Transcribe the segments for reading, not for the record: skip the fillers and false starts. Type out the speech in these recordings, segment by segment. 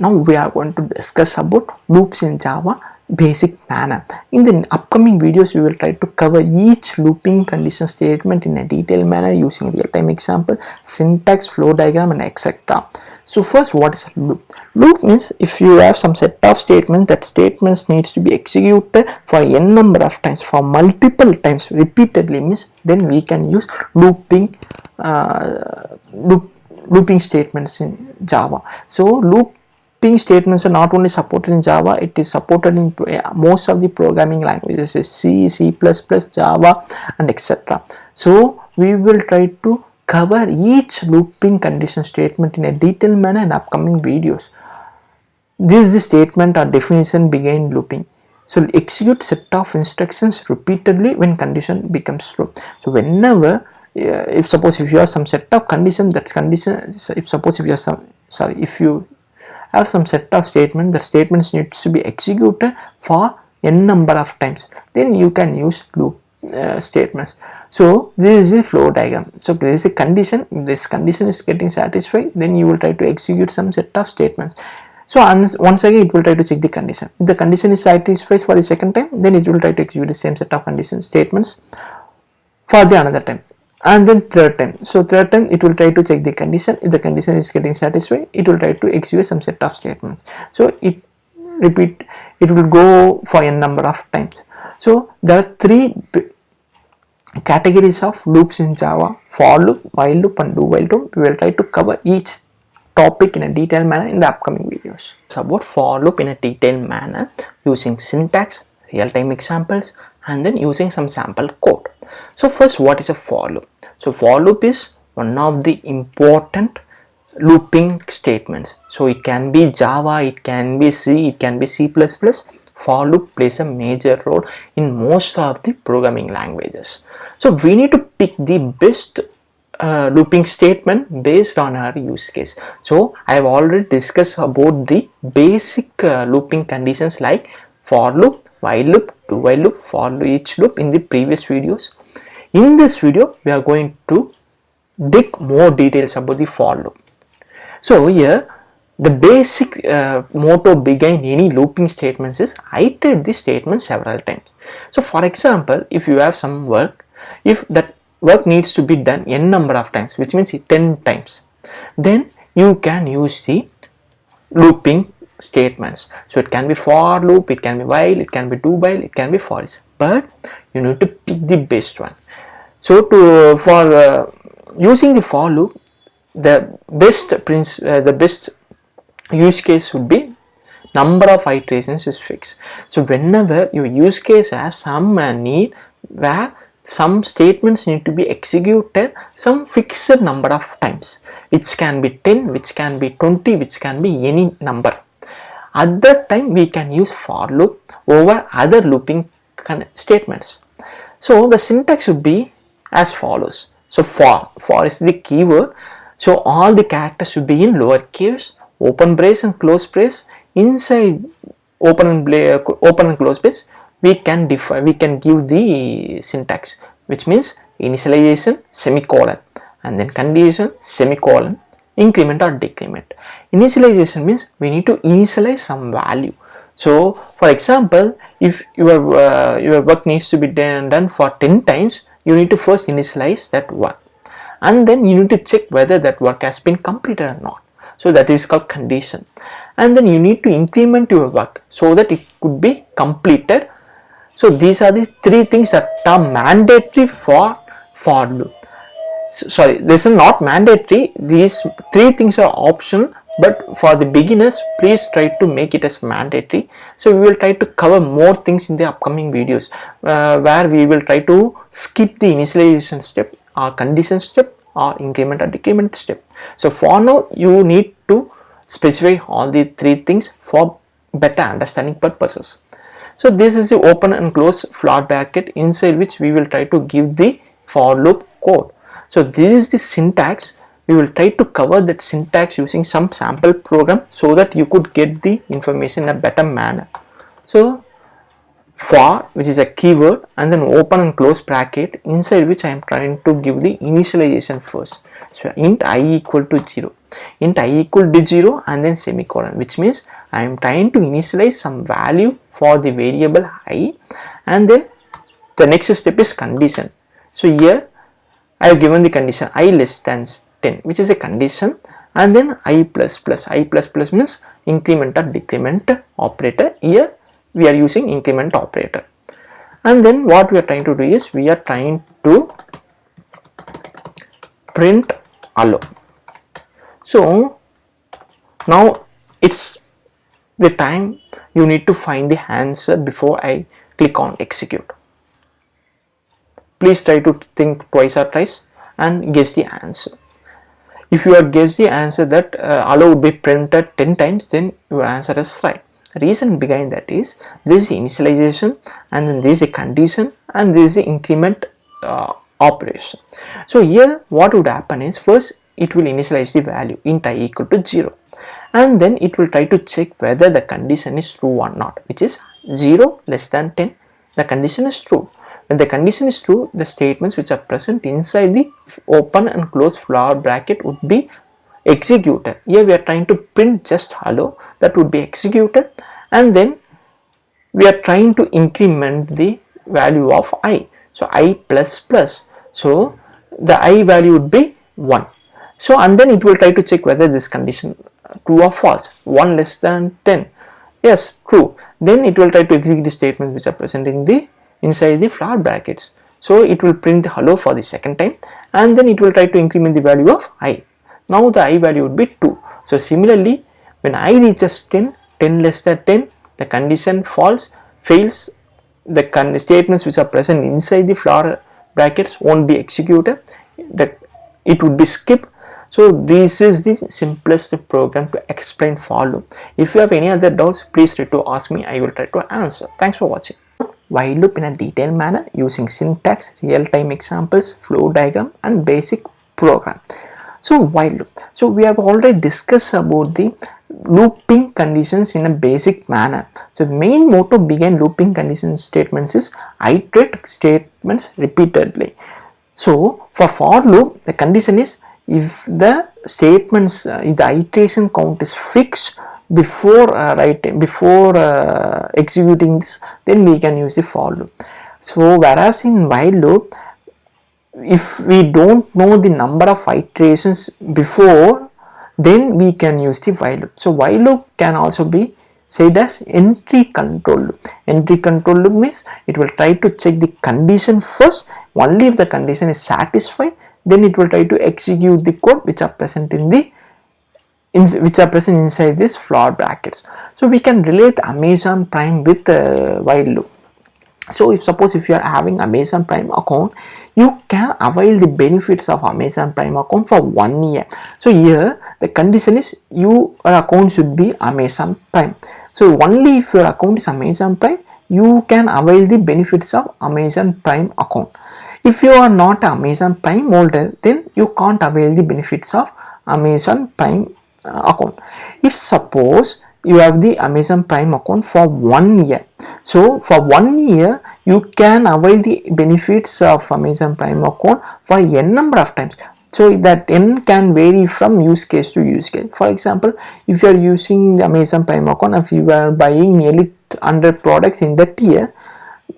Now we are going to discuss about loops in Java basic manner. In the upcoming videos we will try to cover each looping condition statement in a detailed manner using real-time example, syntax, flow diagram and etc. So first, what is a loop? Loop means if you have some set of statements, that statements needs to be executed for n number of times, for multiple times repeatedly, means then we can use looping looping statements in Java. So looping statements are not only supported in Java, it is supported in most of the programming languages, C, C++, Java and etc. So we will try to cover each looping condition statement in a detailed manner in upcoming videos. This is the statement or definition behind looping. So execute set of instructions repeatedly when condition becomes true. So whenever if you have some set of condition, that condition, if you have some set of statement, that statements needs to be executed for n number of times, then you can use loop statements. So this is the flow diagram. So there is a condition, if this condition is getting satisfied, then you will try to execute some set of statements. So once again it will try to check the condition. If the condition is satisfied for the second time, then it will try to execute the same set of condition statements for the another time, and then third time. So third time it will try to check the condition. If the condition is getting satisfied, it will try to execute some set of statements. So it will go for n number of times. So there are three categories of loops in Java: for loop, while loop and do while loop. We will try to cover each topic in a detailed manner in the upcoming videos. It's about for loop in a detailed manner using syntax, real-time examples and then using some sample code. So first, what is a for loop? So for loop is one of the important looping statements. So it can be Java, it can be C, it can be C++. For loop plays a major role in most of the programming languages. So we need to pick the best looping statement based on our use case. So I have already discussed about the basic looping conditions like for loop, while loop, do while loop, for each loop in the previous videos. In this video we are going to dig more details about the for loop. So here the basic motto behind any looping statements is iterate the statement several times. So for example, if you have some work, if that work needs to be done n number of times, which means 10 times, then you can use the looping statements. So it can be for loop, it can be while, it can be do while, it can be for each, but you need to pick the best one. So for using the for loop, the best use case would be number of iterations is fixed. So whenever your use case has some need where some statements need to be executed some fixed number of times, which can be 10, which can be 20, which can be any number, at that time we can use for loop over other looping statements. So the syntax would be as follows. So for is the keyword, so all the characters should be in lowercase, open brace and close brace. Inside open and close brace we can give the syntax, which means initialization semicolon and then condition semicolon, increment or decrement. Initialization means we need to initialize some value. So for example, if your work needs to be done for 10 times, you need to first initialize that work and then you need to check whether that work has been completed or not. So that is called condition, and then you need to increment your work so that it could be completed. So these are the three things that are mandatory for loop. Sorry, this is not mandatory, these three things are optional, but for the beginners please try to make it as mandatory. So we will try to cover more things in the upcoming videos where we will try to skip the initialization step or condition step or increment or decrement step. So for now you need to specify all the three things for better understanding purposes. So this is the open and close float bracket inside which we will try to give the for loop code. So this is the syntax. We will try to cover that syntax using some sample program so that you could get the information in a better manner. So for, which is a keyword, and then open and close bracket inside which I am trying to give the initialization first. So int I equal to 0. int I equal to 0 and then semicolon, which means I am trying to initialize some value for the variable I, and then the next step is condition. So here I have given the condition I less than 10, which is a condition, and then I plus plus means increment or decrement operator. Here we are using increment operator, and then what we are trying to do is we are trying to print allow. So now it's the time you need to find the answer before I click on execute. Please try to think twice or thrice and guess the answer. If you are guess the answer that allow would be printed 10 times, then your answer is right. The reason behind that is this is initialization, and then there is a condition, and there is the increment operation. So here what would happen is, first it will initialize the value int I equal to 0, and then it will try to check whether the condition is true or not, which is 0 less than 10. The condition is true. When the condition is true, the statements which are present inside the open and close flower bracket would be executed. Here we are trying to print just hello, that would be executed, and then we are trying to increment the value of I. So I plus plus, so the I value would be 1. So and then it will try to check whether this condition true or false. 1 less than 10, yes, true. Then it will try to execute the statements which are present in the inside the flower brackets. So it will print the hello for the second time, and then it will try to increment the value of I. Now the I value would be 2. So similarly, when I reaches 10 less than 10, the condition fails, the statements which are present inside the flower brackets won't be executed, that it would be skipped. So this is the simplest program to explain for loop. If you have any other doubts, please try to ask me, I will try to answer. Thanks for watching. While loop in a detailed manner using syntax, real-time examples, flow diagram and basic program. So while loop, so we have already discussed about the looping conditions in a basic manner. So the main motto behind looping condition statements is iterate statements repeatedly. So for loop, the condition is if the statements, if the iteration count is fixed before executing this, then we can use the for loop. So whereas in while loop, if we don't know the number of iterations before, then we can use the while loop. So while loop can also be said as entry control loop. Entry control loop means it will try to check the condition first. Only if the condition is satisfied, then it will try to execute the code which are present in the inside this flower brackets. So we can relate Amazon Prime with while loop. So if suppose if you are having Amazon Prime account, you can avail the benefits of Amazon Prime account for 1 year. So here the condition is your account should be Amazon Prime. So only if your account is Amazon Prime, you can avail the benefits of Amazon Prime account. If you are not Amazon Prime holder, then you can't avail the benefits of Amazon Prime account. If suppose you have the Amazon Prime account for 1 year, so for 1 year you can avail the benefits of Amazon Prime account for n number of times. So that n can vary from use case to use case. For example, if you are using the Amazon Prime account, if you are buying nearly 100 products in that year,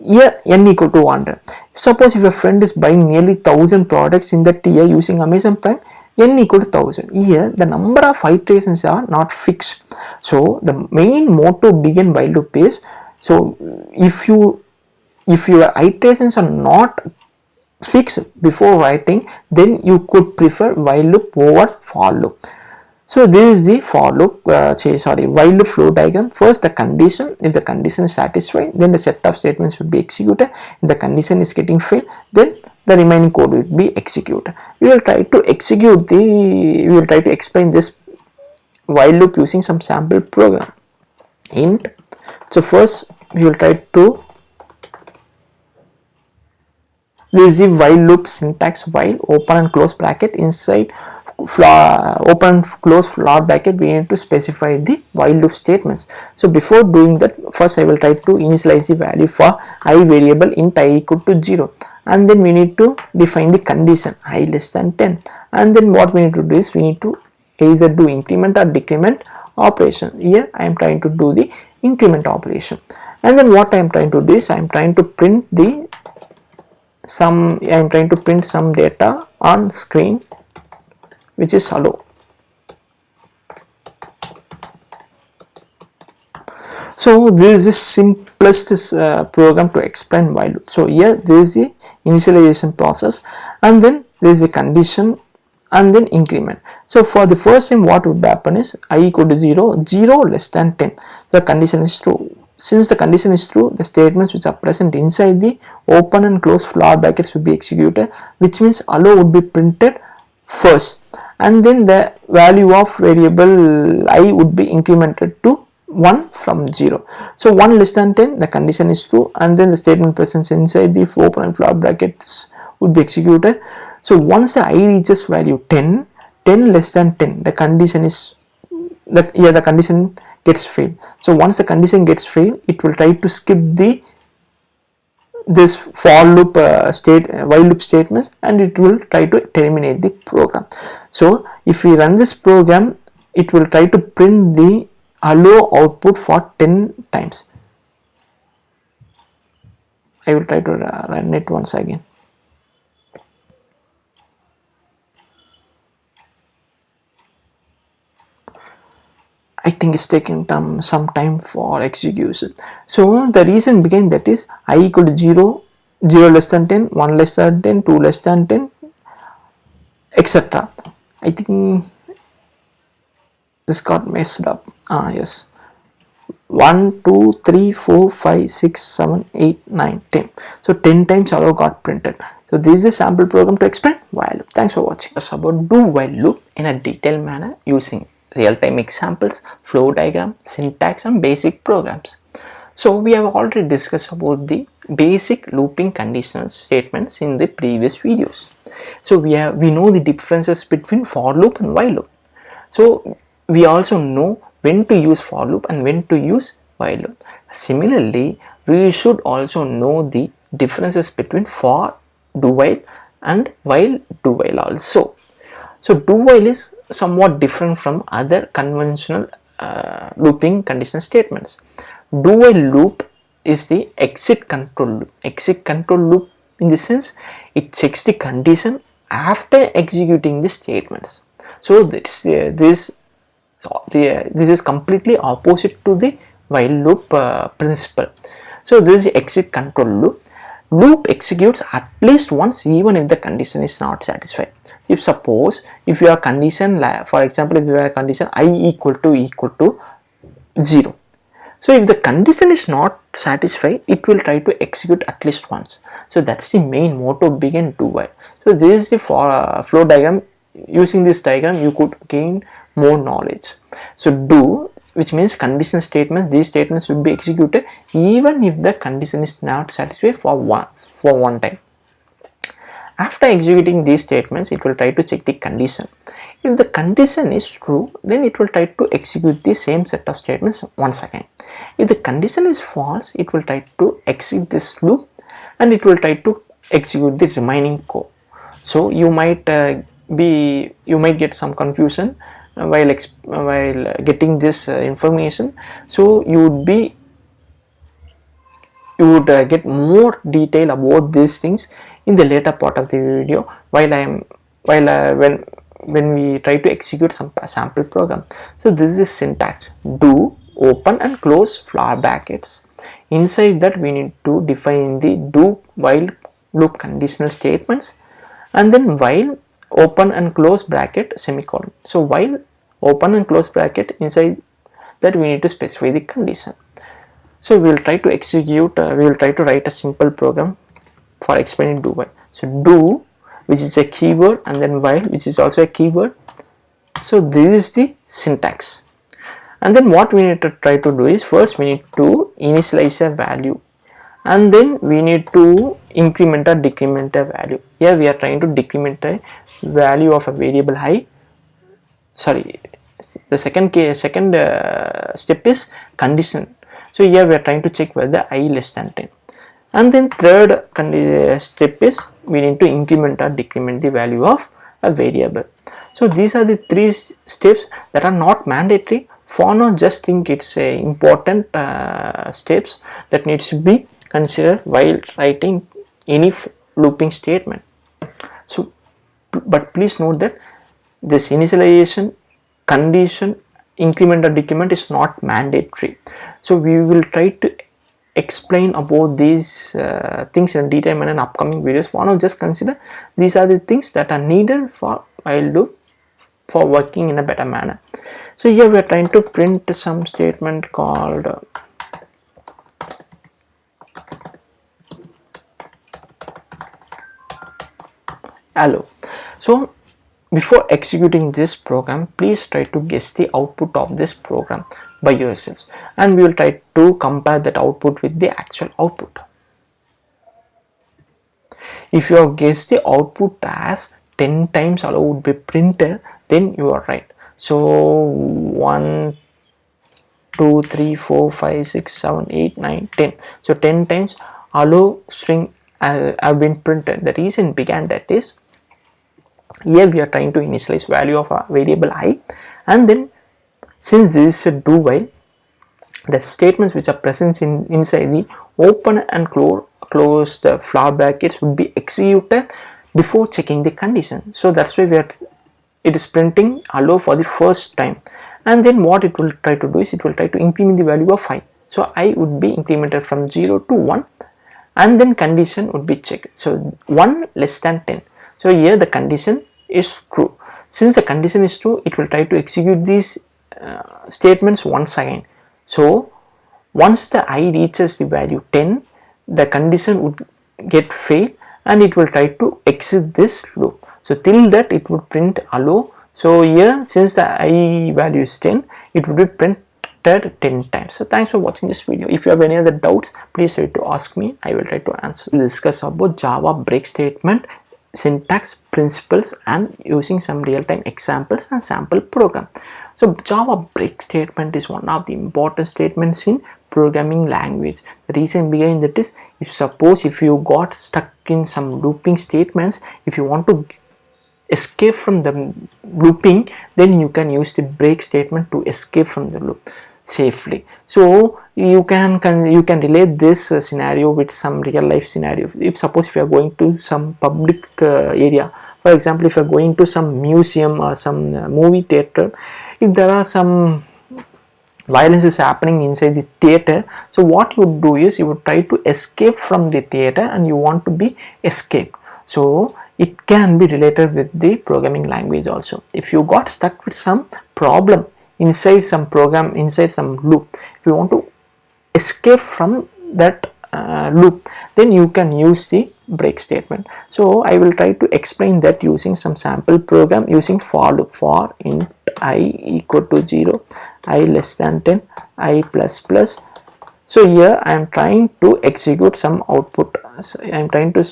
here n equal to 100. Suppose if a friend is buying nearly 1000 products in that year using Amazon Prime, n equal to 1000. Here the number of iterations are not fixed. So the main motto behind while loop is, so if your iterations are not fixed before writing, then you could prefer while loop over for loop. So this is the for loop while loop flow diagram. First the condition, if the condition is satisfied, then the set of statements should be executed. If the condition is getting failed, then the remaining code will be executed. We will try to explain this while loop using some sample program. So first we will try to, this is the while loop syntax. While open and close bracket, inside open and close flower bracket, we need to specify the while loop statements. So before doing that, first I will try to initialize the value for I variable int I equal to 0, and then we need to define the condition I less than 10, and then what we need to do is we need to either do increment or decrement operation. Here I am trying to do the increment operation, and then what I am trying to do is I am trying to print some data on screen, which is hello. So this is the simplest program to explain while loop. So here there is the initialization process, and then there is a condition, and then increment. So for the first time what would happen is I equal to 0, 0 less than 10. The condition is true. Since the condition is true, the statements which are present inside the open and close flower brackets will be executed, which means hello would be printed first, and then the value of variable I would be incremented to 1 from 0. So 1 less than 10, the condition is true, and then the statement present inside the open and flower brackets would be executed. So once the I reaches value 10, 10 less than 10, the condition is that here the condition gets failed. So once the condition gets failed, it will try to skip this for loop while loop statements, and it will try to terminate the program. So if we run this program, it will try to print the hello output for 10 times. I will try to run it once again. I think it's taking some time for execution. So the reason behind that is I equal to 0, 0 less than 10, 1 less than 10, 2 less than 10, etc. I think this got messed up. Yes, 1 2 3 4 5 6 7 8 9 10. So 10 times hello got printed. So this is a sample program to explain while loop. Thanks for watching. It's about do while loop in a detailed manner using real-time examples, flow diagram, syntax, and basic programs. So we have already discussed about the basic looping conditional statements in the previous videos. So we know the differences between for loop and while loop. So we also know when to use for loop and when to use while loop. Similarly, we should also know the differences between for do while and while do while also. So do while is somewhat different from other conventional looping conditional statements. Do while loop is the exit control loop. Exit control loop in the sense it checks the condition after executing the statements. So this is completely opposite to the while loop principle. So this is the exit control loop. Loop executes at least once even if the condition is not satisfied. If suppose if your condition, for example, if your condition I equal to 0, so if the condition is not satisfied, it will try to execute at least once. So that's the main motto behind do while. So this is the flow diagram. Using this diagram you could gain more knowledge. So do, which means conditional statements, these statements will be executed even if the condition is not satisfied for one time. After executing these statements, it will try to check the condition. If the condition is true, then it will try to execute the same set of statements once again. If the condition is false, it will try to exit this loop and it will try to execute the remaining code. So you might get some confusion while getting this information. So you would get more detail about these things in the later part of the video when we try to execute some sample program. So this is syntax: do, open and close flower brackets. Inside that we need to define the do while loop conditional statements, and then while open and close bracket semicolon. So while open and close bracket, inside that we need to specify the condition. So we will try to execute, we will try to write a simple program for explaining do while. So do, which is a keyword, and then while, which is also a keyword. So this is the syntax. And then what we need to try to do is, first we need to initialize a value, and then we need to increment or decrement a value. Here we are trying to decrement a value of a variable I. Sorry, the second step is condition. So here we are trying to check whether I less than 10. And then third step is we need to increment or decrement the value of a variable. So these are the three steps that are not mandatory. For now, just think it's a important steps that needs to be considered while writing any looping statement. So but please note that this initialization, condition, increment or decrement is not mandatory. So we will try to explain about these things in detail in upcoming videos. For now, just consider these are the things that are needed for while loop for working in a better manner. So here we are trying to print some statement called allow. So before executing this program, please try to guess the output of this program by yourselves, and we will try to compare that output with the actual output. If you have guessed the output as 10 times allow would be printed, then you are right. So 1, 2, 3, 4, 5, 6, 7, 8, 9, 10. So 10 times allow string have been printed. The reason began that is, here we are trying to initialize value of a variable I, and then since this is a do while, the statements which are present inside the open and close the flower brackets would be executed before checking the condition. So that's why it is printing allow for the first time, and then what it will try to do is it will try to increment the value of I. So I would be incremented from 0 to 1, and then condition would be checked. So 1 less than 10. So here the condition is true. Since the condition is true, it will try to execute these statements once again. So once the I reaches the value 10, the condition would get failed and it will try to exit this loop. So till that it would print allow. So here, since the I value is 10, it would be printed 10 times. So thanks for watching this video. If you have any other doubts, please try to ask me. I will try to answer. We'll discuss about Java break statement, syntax, principles, and using some real-time examples and sample program. So Java break statement is one of the important statements in programming language. The reason behind that is, if you got stuck in some looping statements, if you want to escape from the looping, then you can use the break statement to escape from the loop safely. So you can relate this scenario with some real life scenario. If you are going to some public area, for example, if you are going to some museum or some movie theater, if there are some violence is happening inside the theater, so what you would do is you would try to escape from the theater and you want to be escaped. So it can be related with the programming language also. If you got stuck with some problem inside some program, inside some loop, if you want to escape from that loop, then you can use the break statement. So I will try to explain that using some sample program using for loop. For int I equal to 0, I less than 10, I plus plus. So here I am trying to execute some output. So I am trying to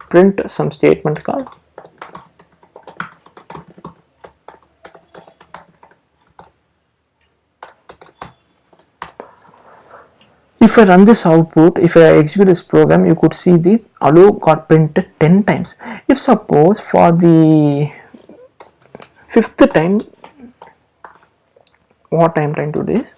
print some statement called if I run this output, if I execute this program, you could see the allow got printed 10 times. If suppose for the 5th time, what I am trying to do is,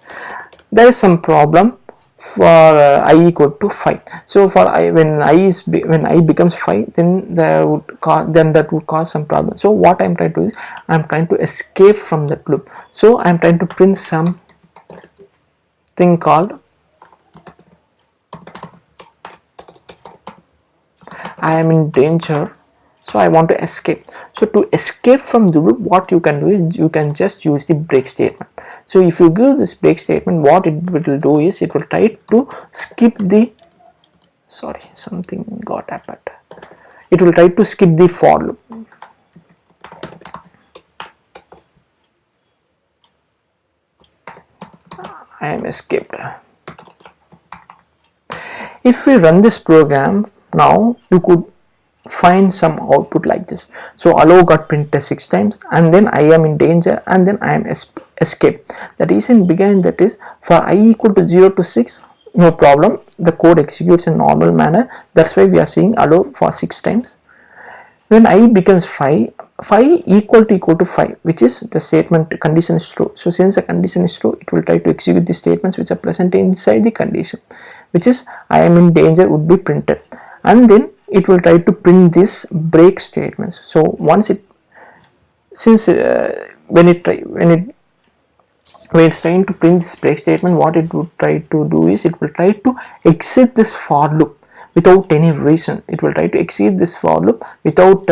there is some problem for I equal to 5. So for I, when I becomes 5, then that would cause some problem. So what I am trying to do is, I am trying to escape from that loop. So I am trying to print some thing called I am in danger, so I want to escape. So to escape from the loop, what you can do is you can just use the break statement. So if you give this break statement, what it will do is it will try to skip the something got happened. It will try to skip the for loop. I am escaped. If we run this program now, you could find some output like this. So allow got printed 6 times, and then I am in danger, and then I am escaped. The reason behind that is, for I equal to 0 to 6, no problem, the code executes in normal manner. That's why we are seeing allow for 6 times. When I becomes 5, 5 equal to 5, which is the statement condition is true. So since the condition is true, it will try to execute the statements which are present inside the condition, which is I am in danger would be printed, and then it will try to print this break statements. So once it, since when it's trying to print this break statement, what it would try to do is it will try to exit this for loop without any reason. It will try to exit this for loop without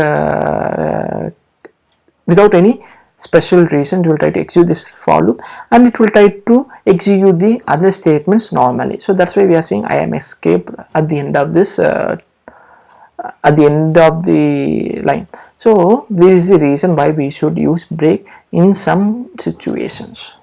any special reason. It will try to execute this for loop, and it will try to execute the other statements normally. So that's why we are saying I am escape at the end of this at the end of the line. So this is the reason why we should use break in some situations.